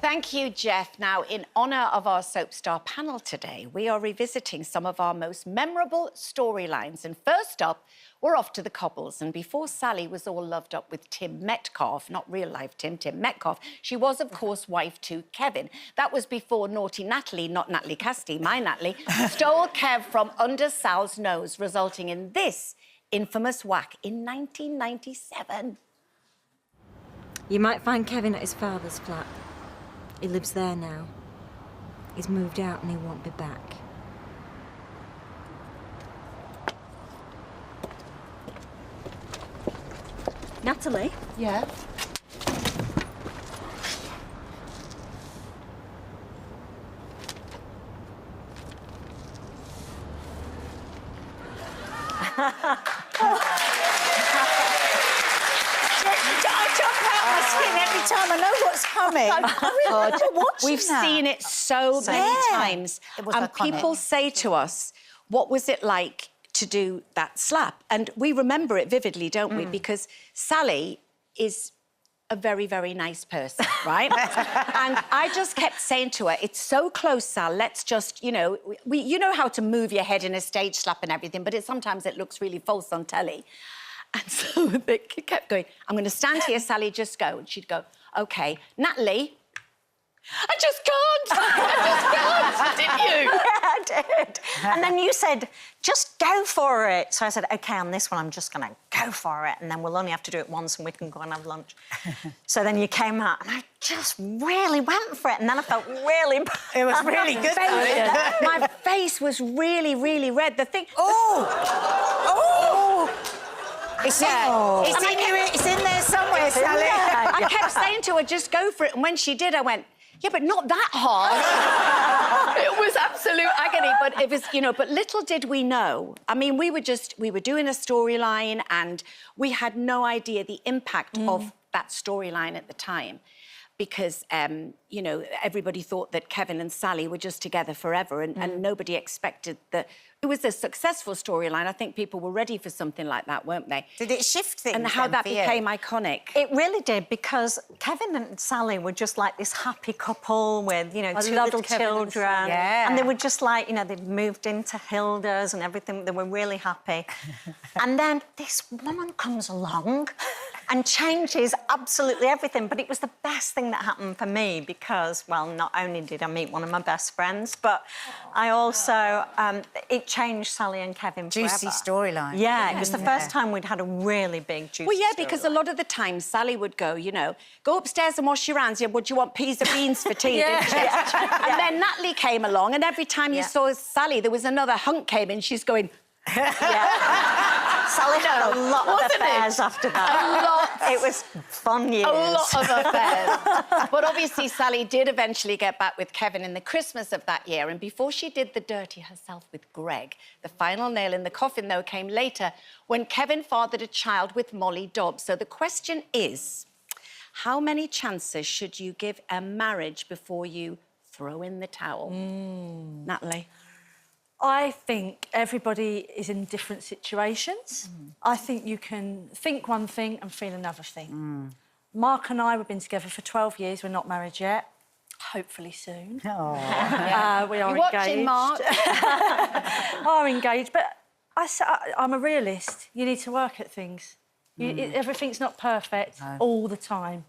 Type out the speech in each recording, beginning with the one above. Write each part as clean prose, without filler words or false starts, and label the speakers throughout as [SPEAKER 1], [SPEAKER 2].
[SPEAKER 1] Thank you, Jeff. Now, in honour of our soap star panel today, we are revisiting some of our most memorable storylines. And first up, we're off to the Cobbles. And before Sally was all loved up with Tim Metcalfe, not real-life Tim Metcalfe, she was, of course, wife to Kevin. That was before naughty Natalie, not Natalie Cassidy, my Natalie, stole Kev from under Sal's nose, resulting in this infamous whack in 1997.
[SPEAKER 2] You might find Kevin at his father's flat. He lives there now. He's moved out and he won't be back. Natalie?
[SPEAKER 3] Yeah? Every time I know what's coming.
[SPEAKER 1] We've seen it so many times. And people say to us, what was it like to do that slap? And we remember it vividly, don't we? Because Sally is a very, very nice person, right? And I just kept saying to her, it's so close, Sal, let's just, you know how to move your head in a stage slap and everything, but sometimes it looks really false on telly. And so they kept going, I'm going to stand here, Sally, just go. And she'd go, OK, Natalie, I just can't. I just can't, didn't you?
[SPEAKER 3] Yeah, I did. And then you said, just go for it. So I said, OK, on this one, I'm just going to go for it, and then we'll only have to do it once and we can go and have lunch. So then you came out, and I just really went for it, and then I felt really bad.
[SPEAKER 1] It was really good, though. My face was really, really red. The thing... Oh!
[SPEAKER 3] It's in there somewhere, Sally.
[SPEAKER 1] I kept saying to her, just go for it. And when she did, I went, yeah, but not that hard. It was absolute agony. But it was, but little did we know. I mean, we were doing a storyline and we had no idea the impact of that storyline at the time. Because, everybody thought that Kevin and Sally were just together forever and nobody expected that... It was a successful storyline. I think people were ready for something like that, weren't they?
[SPEAKER 3] Did it shift things?
[SPEAKER 1] And how that became iconic.
[SPEAKER 3] It really did, because Kevin and Sally were just like this happy couple with, two little children.
[SPEAKER 1] Yeah.
[SPEAKER 3] And they were just like, they'd moved into Hilda's and everything. They were really happy. And then this woman comes along and changes absolutely everything. But it was the best thing that happened for me because, well, not only did I meet one of my best friends, but I also... it changed Sally and Kevin forever.
[SPEAKER 4] Juicy storyline.
[SPEAKER 3] Yeah, it was the first time we'd had a really big juicy
[SPEAKER 1] Well, yeah, because a lot of the time Sally would go, go upstairs and wash your hands. Yeah, would you want peas or beans for tea? And then Natalie came along, and every time you saw Sally, there was another hunk came in. She's going...
[SPEAKER 3] Sally had a lot of affairs after that.
[SPEAKER 1] A lot.
[SPEAKER 3] It was fun years.
[SPEAKER 1] A lot of affairs. But obviously, Sally did eventually get back with Kevin in the Christmas of that year. And before she did the dirty herself with Greg, the final nail in the coffin, though, came later when Kevin fathered a child with Molly Dobbs. So the question is, how many chances should you give a marriage before you throw in the towel? Natalie?
[SPEAKER 5] I think everybody is in different situations. I think you can think one thing and feel another thing. Mark and I, we've been together for 12 years. We're not married yet. Hopefully soon. We are engaged.
[SPEAKER 1] Watching, Mark?
[SPEAKER 5] Are engaged, but I'm a realist. You need to work at things. Everything's not perfect all the time.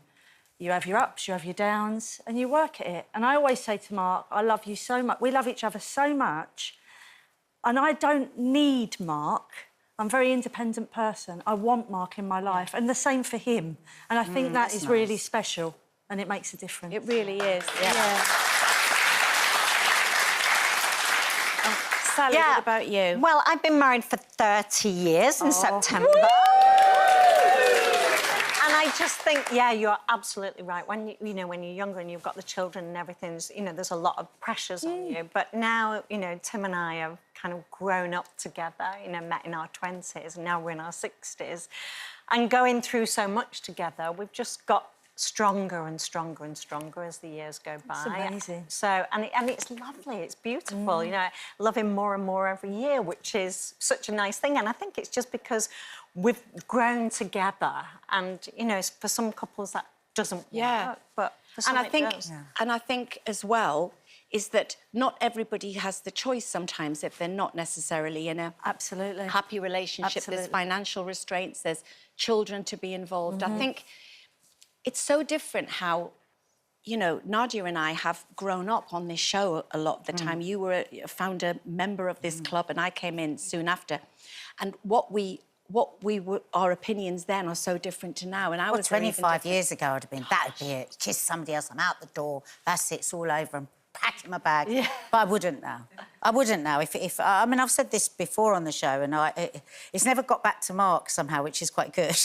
[SPEAKER 5] You have your ups, you have your downs, and you work at it. And I always say to Mark, I love you so much. We love each other so much. And I don't need Mark. I'm a very independent person. I want Mark in my life, and the same for him. And I think that is really special, and it makes a difference.
[SPEAKER 1] It really is, Sally, what about you?
[SPEAKER 3] Well, I've been married for 30 years in September. And I just think, yeah, you're absolutely right. When when you're younger and you've got the children and everything, there's a lot of pressures on you. But now, Tim and I have kind of grown up together, met in our 20s, and now we're in our 60s. And going through so much together, we've just got stronger and stronger and stronger as the years go by.
[SPEAKER 5] It's amazing.
[SPEAKER 3] So, and it's lovely, it's beautiful, I love him more and more every year, which is such a nice thing. And I think it's just because we've grown together and, for some couples that doesn't work, but
[SPEAKER 1] And I think as well is that not everybody has the choice sometimes if they're not necessarily in a happy relationship. There's financial restraints, there's children to be involved. I think it's so different how, you know, Nadia and I have grown up on this show a lot of the time. You were a founder member of this club and I came in soon after. And our opinions then are so different to now. And I was
[SPEAKER 4] 25 years ago, I'd have been, that'd be it. Kiss somebody else, I'm out the door. That's it, it's all over. I'm packing my bag. Yeah. But I wouldn't now. I wouldn't now. If I mean, I've said this before on the show, and it's never got back to Mark somehow, which is quite good.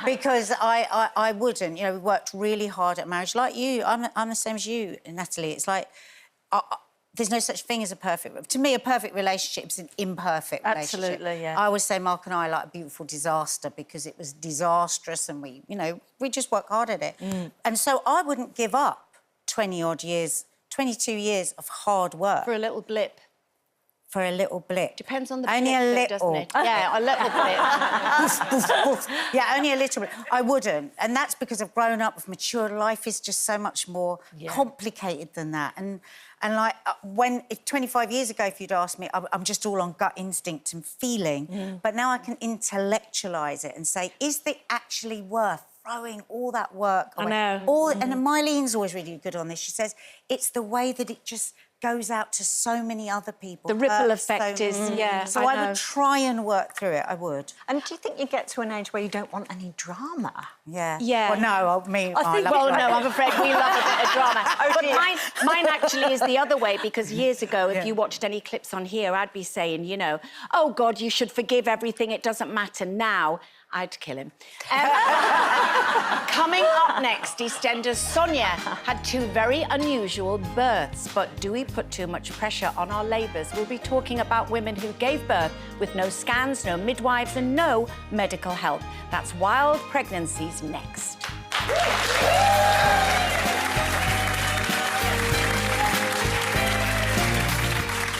[SPEAKER 4] Because I wouldn't. You know, we worked really hard at marriage. Like you, I'm the same as you, Natalie. It's like... there's no such thing as a perfect... To me, a perfect relationship is an imperfect relationship.
[SPEAKER 5] Absolutely, yeah.
[SPEAKER 4] I always say Mark and I are like a beautiful disaster because it was disastrous and we just work hard at it. And so I wouldn't give up 20-odd years, 22 years of hard work.
[SPEAKER 1] For a little blip.
[SPEAKER 4] For a little blip.
[SPEAKER 1] Depends on the
[SPEAKER 4] only
[SPEAKER 1] blip,
[SPEAKER 4] a
[SPEAKER 1] though,
[SPEAKER 4] little.
[SPEAKER 1] doesn't it? Yeah, a little blip.
[SPEAKER 4] Yeah, only a little bit. I wouldn't. And that's because I've grown up with mature. Life is just so much more complicated than that. And like, if 25 years ago, if you'd asked me, I'm just all on gut instinct and feeling. But now I can intellectualise it and say, is it actually worth throwing all that work away?
[SPEAKER 5] I know.
[SPEAKER 4] And Myleen's always really good on this. She says, it's the way that it just goes out to so many other people.
[SPEAKER 1] The ripple effect is,
[SPEAKER 4] So I would try and work through it, I would.
[SPEAKER 3] And do you think you get to an age where you don't want any drama?
[SPEAKER 4] Yeah.
[SPEAKER 1] Yeah.
[SPEAKER 4] Well, no,
[SPEAKER 1] I'm afraid we love a bit of drama. But mine actually is the other way, because years ago, if you watched any clips on here, I'd be saying, you know, oh, God, you should forgive everything, it doesn't matter now. I'd kill him. Coming up next, EastEnders Sonia had 2 very unusual births, but do we put too much pressure on our labours? We'll be talking about women who gave birth with no scans, no midwives and no medical help. That's Wild Pregnancies next.